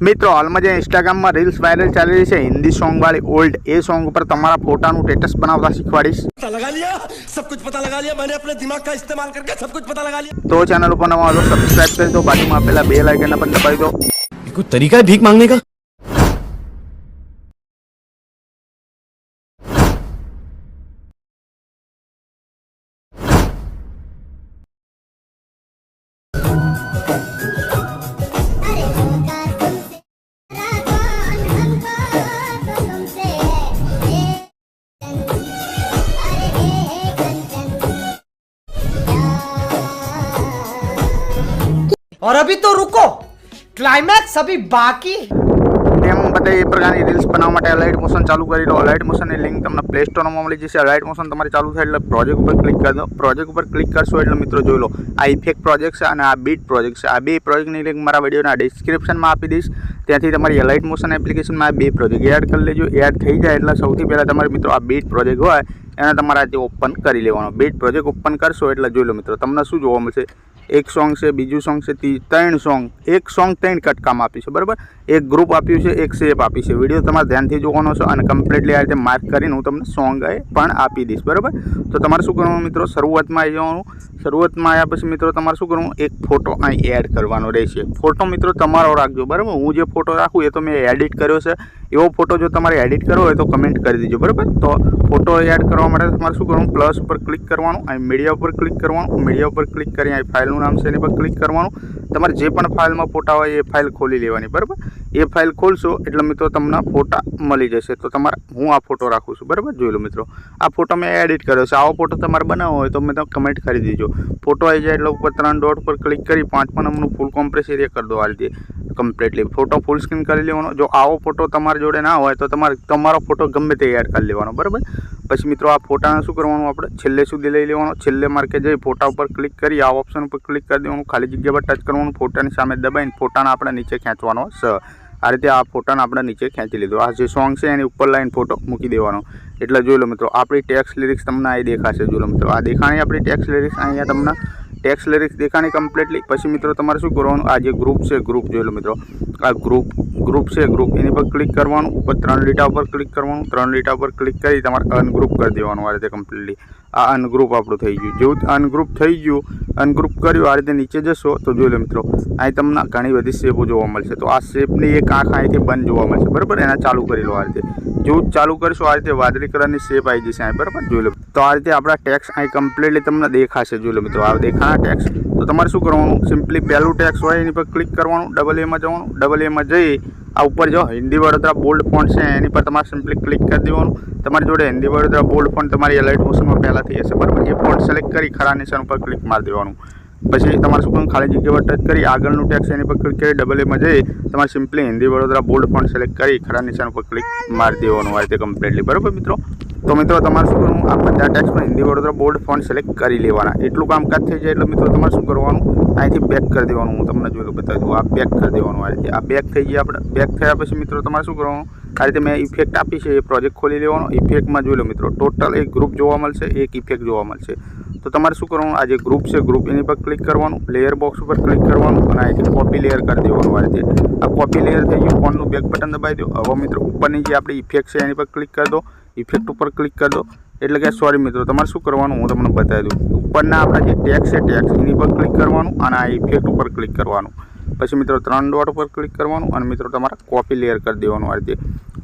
मित्रों हाल में जो इंस्टाग्राम में रील्स वायरल चल रही है हिंदी सॉन्ग वाली ओल्ड ए सॉन्ग पर तमारा फोटानु स्टेटस बनावता शीखवाड़ीश। पता लगा लिया, सब कुछ पता लगा लिया। मैंने अपने दिमाग का इस्तेमाल करके सब कुछ पता लगा लिया। तो चैनल पर नवा हो सब्सक्राइब कर दो, बाजू में पेला बेल आइकन पर दबाई दो। कोई तरीका है भीख मांगने का? और अभी तो रुको, क्लाइमैक्स अभी बाकी है। તેમ બધા એ પ્રકારની રીલ્સ બનાવવા માટે અલાઇટ મોશન ચાલુ કરી લો। અલાઇટ મોશનની લિંક તમને પ્લે સ્ટોરમાં મળી જશે। અલાઇટ મોશન તમારે ચાલુ થાય એટલે પ્રોજેક્ટ ઉપર ક્લિક કરી દો। પ્રોજેક્ટ ઉપર ક્લિક કરશો એટલે મિત્રો જોઈ લો આ ઇફેક્ટ પ્રોજેક્ટ છે અને આ બીટ પ્રોજેક્ટ છે। આ બે પ્રોજેક્ટની લિંક મારા વિડીયોના ડિસ્ક્રિપ્શનમાં આપી દઈશ। ત્યાંથી તમારી અલાઇટ મોશન એપ્લિકેશનમાં આ બે પ્રોજેક્ટ એડ કરી લેજો। એડ થઈ જાય એટલે સૌથી પહેલાં તમારે મિત્રો આ બીટ પ્રોજેક્ટ હોય એને તમારે આજે ઓપન કરી લેવાનો। બીટ પ્રોજેક્ટ ઓપન કરશો એટલે જોઈ લો મિત્રો તમને શું જોવા મળશે, એક સોંગ છે, બીજું સોંગ છે, ત્રણ સોંગ, એક સોંગ ત્રણ કટકામાં આપ્યું છે, બરાબર। એક ગ્રુપ આપ્યું છે, એક શેપ આપી છે। વિડીયો તમારે ધ્યાનથી જોવાનો છે અને કમ્પ્લીટલી આ રીતે માર્ક કરીને હું તમને સોંગ પણ આપી દઈશ, બરાબર। તો તમારે શું કરવાનું મિત્રો, શરૂઆતમાં આવી જવાનું। શરૂઆતમાં આવ્યા પછી મિત્રો તમારે શું કરવાનું, એક ફોટો અહીં એડ કરવાનો રહેશે। ફોટો મિત્રો તમારો રાખજો, બરાબર। હું જે ફોટો રાખું એ તો મેં એડિટ કર્યો છે, એવો ફોટો જો તમારે એડિટ કરવો હોય તો કમેન્ટ કરી દેજો, બરાબર। તો ફોટો એડ કરવા માટે તમારે શું કરવાનું, પ્લસ ઉપર ક્લિક કરવાનું, અહીં મીડિયા ઉપર ક્લિક કરવાનું। મીડિયા ઉપર ક્લિક કરી અહીં ફાઇલનું નામ છે એની પર ક્લિક કરવાનું। તમારે જે પણ ફાઇલમાં ફોટા હોય એ ફાઇલ ખોલી લેવાની, બરાબર। એ ફાઇલ ખોલશો એટલે મિત્રો તમને ફોટા મળી જશે। તો તમારે હું આ ફોટો રાખું છું, બરાબર। જોઈ લો મિત્રો આ ફોટો મેં એડિટ કર્યો છે। આવો ફોટો તમારે બનાવવો હોય તો મેં તમે કમેન્ટ કરી દેજો। ફોટો આવી જાય એટલે ઉપર 3 ડોટ પર ક્લિક કરી 5મા નંબરનું ફૂલ કોમ્પ્રેસ એરિયા કરી દો આ રીતે કમ્પ્લીટલી। ફોટો ફૂલ સ્ક્રીન કરી લેવાનો। જો આવો ફોટો તમારી જોડે ના હોય તો તમારો ફોટો ગમે તે એડ કરી લેવાનો, બરાબર। પછી મિત્રો આ ફોટાને શું કરવાનું, આપણે છેલ્લે સુધી લઈ લેવાનો। છેલ્લે માર્કે જઈ ફોટા ઉપર ક્લિક કરી આ ઓપ્શન ઉપર ક્લિક કરી દેવાનું, ખાલી જગ્યા પર ટચ કરવાનું, ફોટાની સામે દબાઈને ફોટાને આપણે નીચે ખેંચવાનો છે। આ રીતે આ ફોટાને આપણે નીચે ખેંચી લીધો। આ જે સોંગ છે એની ઉપર લાઈન ફોટો મૂકી દેવાનો। એટલે જોઈ લો મિત્રો આપણી ટેક્સ્ટ લિરિક્સ તમને અહીં દેખાશે। જોઈ લો મિત્રો આ દેખાણી આપણી ટેક્સ્ટ લિરિક્સ, અહીંયા તમને ટેક્સ્ટ લિરિક્સ દેખાણી કમ્પ્લીટલી। પછી મિત્રો તમારે શું કરવાનું, આ જે ગ્રુપ છે ગ્રુપ જોઈ લો મિત્રો આ ગ્રુપ છે ગ્રુપ એની પર ક્લિક કરવાનું, ઉપર 3 લીટા ઉપર ક્લિક કરવાનું। 3 લીટા ઉપર ક્લિક કરી તમારે અનગ્રુપ કરી દેવાનું આ રીતે કમ્પ્લીટલી। આ અનગ્રુપ આપણું થઈ ગયું। જેવું અનગ્રુપ થઈ ગયું, અનગ્રુપ કર્યું આ રીતે નીચે જશો તો જોઈ લો મિત્રો અહીં તમને ઘણી બધી શેપો જોવા મળશે। તો આ શેપની એક આંખ અહીંથી બંધ જોવા મળશે, બરાબર। એને ચાલુ કરી લો આ રીતે। જેવું ચાલુ કરશો આ રીતે વાદળી કલરની શેપ આવી જશે અહીં, બરાબર। જોઈ લો તો આ રીતે આપણા ટેક્સ અહીં કમ્પ્લીટલી તમને દેખાશે। જોઈ લો મિત્રો આ દેખાણા ટેક્સ। તો તમારે શું કરવાનું, સિમ્પલી પહેલું ટેક્સ હોય એની પર ક્લિક કરવાનું, ડબલ એમાં જવાનું। ડબલ એમાં જઈ આ ઉપર જો હિન્દી વડોદરા બોલ્ડ ફોન્ટ છે એની પર તમારે સિમ્પલી ક્લિક કરી દેવાનું। તમારી જોડે હિન્દી વડોદરા બોલ્ડ ફોન્ટ તમારી અલાઇટ મોશનમાં પહેલાંથી હશે, બરાબર। એ ફોન્ટ સિલેક્ટ કરી ખરા નિશાન ઉપર ક્લિક મારી દેવાનું। પછી તમારે શું કરવાનું, ખાલી જગ્યા પર ટચ કરી આગળનું ટેક્સ એની પર ક્લિક કરી ડબલ એમાં જઈ તમારે simply Hindi Vadodara bold font select કરી ખરા નિશાન ઉપર ક્લિક મારી દેવાનું આ રીતે કમ્પ્લીટલી, બરાબર મિત્રો। તો મિત્રો તમારે શું કરવાનું, આ બધા ટેક્સમાં Hindi Vadodara bold font select કરી લેવાના। એટલું કામકાજ થઈ જાય એટલે મિત્રો તમારે શું કરવાનું, અહીંથી બેક કરી દેવાનું। હું તમને જોઈ બતાવી દઉં, આ બેક કરી દેવાનું આ રીતે। આ બેક થઈ ગયા આપણે। બેક થયા પછી મિત્રો તમારે શું કરવાનું, આ રીતે મેં ઇફેક્ટ આપી છે એ પ્રોજેક્ટ ખોલી લેવાનો। ઇફેક્ટમાં જોઈ લો મિત્રો ટોટલ એક ગ્રુપ જોવા મળશે, એક ઇફેક્ટ જોવા મળશે। તો તમારે શું કરવાનું, આ જે ગ્રુપ છે ગ્રુપ એની પર ક્લિક કરવાનું, લેયર બોક્સ ઉપર ક્લિક કરવાનું અને અહીંથી કોપી લેયર કરી દેવાનું આ રીતે। આ કોપી લેયર થઈ ગયું, ફોનનું બેક બટન દબાવી દો। હવે મિત્રો ઉપરની જે આપણી ઇફેક્ટ છે એની પર ક્લિક કરી દો, ઇફેક્ટ ઉપર ક્લિક કરી દો। એટલે કે સોરી મિત્રો તમારે શું કરવાનું હું તમને બતાવી દઉં, ઉપરના આપણા જે ટેક્સ છે ટેક્સ એની પર ક્લિક કરવાનું અને આ ઇફેક્ટ ઉપર ક્લિક કરવાનું। પછી મિત્રો 3 ડોટ ઉપર ક્લિક કરવાનું અને મિત્રો તમારે કોપી લેયર કરી દેવાનું આ રીતે।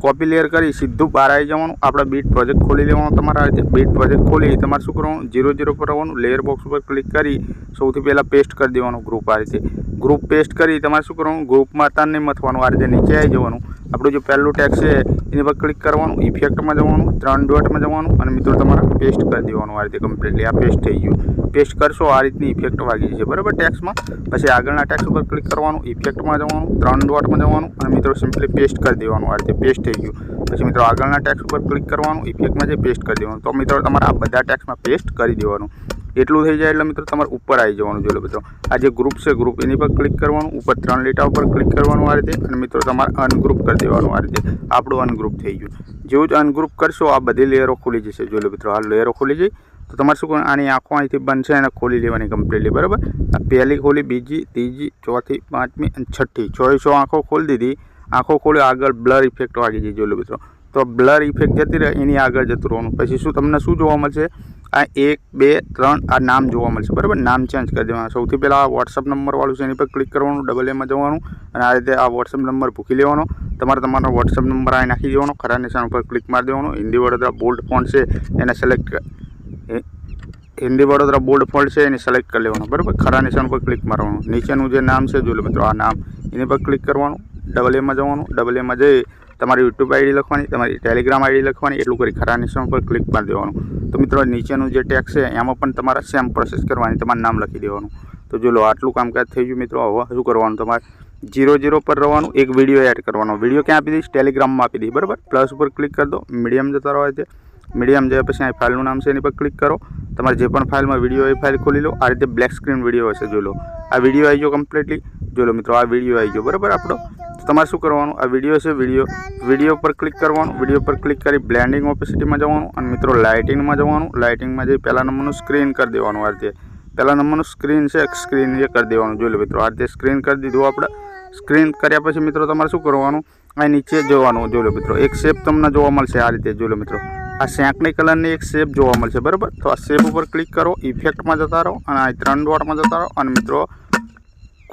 કોપી લેયર કરી સીધું બહાર આવી જવાનું, આપણે બીટ પ્રોજેક્ટ ખોલી લેવાનો તમારે આ રીતે। બીટ પ્રોજેક્ટ ખોલી તમારે શું કરવાનું, 0 પર આવવાનું, લેયર બોક્સ ઉપર ક્લિક કરી સૌથી પહેલાં પેસ્ટ કરી દેવાનું ગ્રુપ આ રીતે। ગ્રુપ પેસ્ટ કરી તમારે શું કરવાનું, ગ્રુપમાં તારને મથવાનું આ રીતે નીચે આવી જવાનું। આપણું જે પહેલું ટેક્સ છે એની પર ક્લિક કરવાનું, ઇફેક્ટમાં જવાનું, 3 ડોટમાં જવાનું અને મિત્રો તમારે પેસ્ટ કરી દેવાનું આ રીતે કમ્પ્લીટલી। આ પેસ્ટ થઈ ગયું। પેસ્ટ કરશો આ રીતની ઇફેક્ટ વાગી છે, બરાબર ટેક્સમાં। પછી આગળના ટેક્સ ઉપર ક્લિક કરવાનું, ઇફેક્ટમાં જવાનું, 3 ડોટમાં જવાનું અને મિત્રો સિમ્પલી પેસ્ટ કરી દેવાનું આ રીતે। પેસ્ટ થઈ ગયું। પછી મિત્રો આગળના ટેક્સ ઉપર ક્લિક કરવાનું, ઇફેક્ટમાં જઈ પેસ્ટ કરી દેવાનું। તો મિત્રો તમારે આ બધા ટેક્સમાં પેસ્ટ કરી દેવાનું। એટલું થઈ જાય એટલે મિત્રો તમારે ઉપર આવી જવાનું। જોઈ લો મિત્રો આ જે ગ્રુપ છે ગ્રુપ એની પર ક્લિક કરવાનું, ઉપર 3 લીટા ઉપર ક્લિક કરવાનું આ રીતે અને મિત્રો તમારે અનગ્રુપ કરી દેવાનું આ રીતે। આપણું અનગ્રુપ થઈ ગયું। જેવું જ અનગ્રુપ કરશો આ બધી લેયરો ખુલી જશે। જોઈ લો મિત્રો આ લેયરો ખુલી જાય તો તમારે શું કરવાનું, આની આંખો અહીંથી બંધ છે એને ખોલી લેવાની કમ્પ્લીટલી, બરાબર। આ પહેલી ખોલી, બીજી, ત્રીજી, ચોથી, પાંચમી અને છઠ્ઠી 6 આંખો ખોલી દીધી। આંખો ખોલ્યો આગળ બ્લર ઇફેક્ટ વાગી જઈ જોઈ લો મિત્રો. તો બ્લર ઇફેક્ટ જતી રહે એની આગળ જતું રહેવાનું. પછી શું તમને શું જોવા મળશે? આ 1 2 3 આ નામ જોવા મળશે બરાબર. નામ ચેન્જ કરી દેવાનું. સૌથી પહેલાં આ વોટ્સઅપ નંબરવાળું છે એની પર ક્લિક કરવાનું, ડબલ એમાં જવાનું અને આ રીતે આ વોટ્સઅપ નંબર ભૂકી લેવાનો. તમારો વોટ્સઅપ નંબર આ નાખી દેવાનો. ખરા નિશાન ઉપર ક્લિક મારી દેવાનું. હિન્દી વડોદરા બોલ્ડ ફોન્ટ છે એને select Hindi Vadodara bold font છે એને સિલેક્ટ કરી લેવાનું બરાબર. ખરા નિશાન ઉપર ક્લિક મારવાનું. નીચેનું જે નામ છે જોઈ લો મિત્રો, આ નામ એની પર ક્લિક કરવાનું, ડબલ એમાં જવાનું. ડબલ એમાં જઈ તમારી યુટ્યુબ આઈડી લખવાની, તમારી ટેલિગ્રામ આઈડી લખવાની, એટલું કરી ખરા નિશાન પર ક્લિક મારી દેવાનું. તો મિત્રો નીચેનું જે ટેક્સ છે એમાં પણ તમારે સેમ પ્રોસેસ કરવાની, તમારું નામ લખી દેવાનું. તો જો લો આટલું કામકાજ થઈ ગયું મિત્રો. હવે શું કરવાનું? તમારે 00 પર રહેવાનું. એક વિડીયો એડ કરવાનો. વિડીયો ક્યાં આપી દઈશ? ટેલિગ્રામમાં આપી દઈશ બરાબર. પ્લસ ઉપર ક્લિક કરી દો, મીડિયમ જતા રહો. તે મીડિયમ જાય પછી અહીં ફાઇલનું નામ છે એની પર ક્લિક કરો. તમારે જે પણ ફાઇલમાં વિડીયો એ ફાઇલ ખોલી લો. આ રીતે બ્લેક સ્ક્રીન વિડીયો હશે જોઈ લો. આ વિડીયો આવી ગયો કમ્પ્લીટલી જોઈ લો મિત્રો. આ વિડીયો આવી ગયો બરાબર આપણો. તો તમારે શું કરવાનું? આ વિડીયો છે વિડીયો પર ક્લિક કરવાનું. વિડીયો પર ક્લિક કરી બ્લેન્ડિંગ ઓપેસિટીમાં જવાનું અને મિત્રો લાઇટિંગમાં જવાનું. લાઇટિંગમાં જઈ પહેલા નંબરનું સ્ક્રીન કરી દેવાનું. આ રીતે પહેલા નંબરનું સ્ક્રીન છે સ્ક્રીન એ કરી દેવાનું જોઈ લો મિત્રો. આ રીતે સ્ક્રીન કરી દીધું આપણે. સ્ક્રીન કર્યા પછી મિત્રો તમારે શું કરવાનું? આ નીચે જોવાનું જોઈ લો મિત્રો. એક શેપ તમને જોવા મળશે આ રીતે જોઈ લો મિત્રો. આ સેંકડી કલરની એક શેપ જોવા મળશે બરાબર. તો આ શેપ ઉપર ક્લિક કરો, ઇફેક્ટમાં જતા રહો અને આ 3 ડોટમાં જતા રહો અને મિત્રો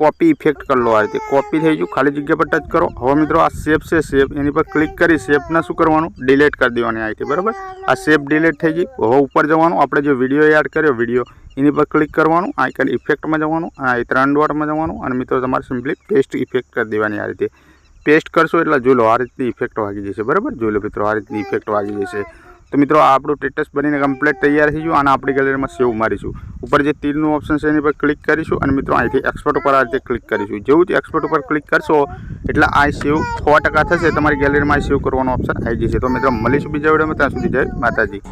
કોપી ઇફેક્ટ કરી લો. આ રીતે કોપી થઈ ગયું. ખાલી જગ્યા પર ટચ કરો. હવે મિત્રો આ શેપ છે શેપ એની પર ક્લિક કરી શેપને શું કરવાનું? ડિલીટ કરી દેવાની આ રીતે બરાબર. આ શેપ ડિલીટ થઈ ગઈ. હવે ઉપર જવાનું. આપણે જે વિડીયો એડ કર્યો વિડીયો એની પર ક્લિક કરવાનું. આઇકન ઇફેક્ટમાં જવાનું અને આ 3 ડોટમાં જવાનું અને મિત્રો તમારે સિમ્પલી પેસ્ટ ઇફેક્ટ કરી દેવાની. આ રીતે પેસ્ટ કરશો એટલે જોઈ લો આ રીતની ઇફેક્ટ વાગી જશે બરાબર. જોઈ લો મિત્રો આ રીતની ઇફેક્ટ વાગી જશે. તો મિત્રો આ આપણું સ્ટેટસ બનીને કમ્પ્લીટ તૈયાર થઈ ગયું. અને આપણી ગેલેરીમાં સેવ મારીશું. ઉપર જે તીરનું ઓપ્શન છે એની પર ક્લિક કરીશું અને મિત્રો અહીંથી એક્સપોર્ટ ઉપર આ રીતે ક્લિક કરીશું. જેવું જ એક્સપોર્ટ ઉપર ક્લિક કરશો એટલે આ સેવ 100% થશે. તમારી ગેલેરીમાં સેવ કરવાનો ઓપ્શન આવી જશે. તો મિત્રો મળીશું બીજા વિડીયોમાં. ત્યાં સુધી જય માતાજી.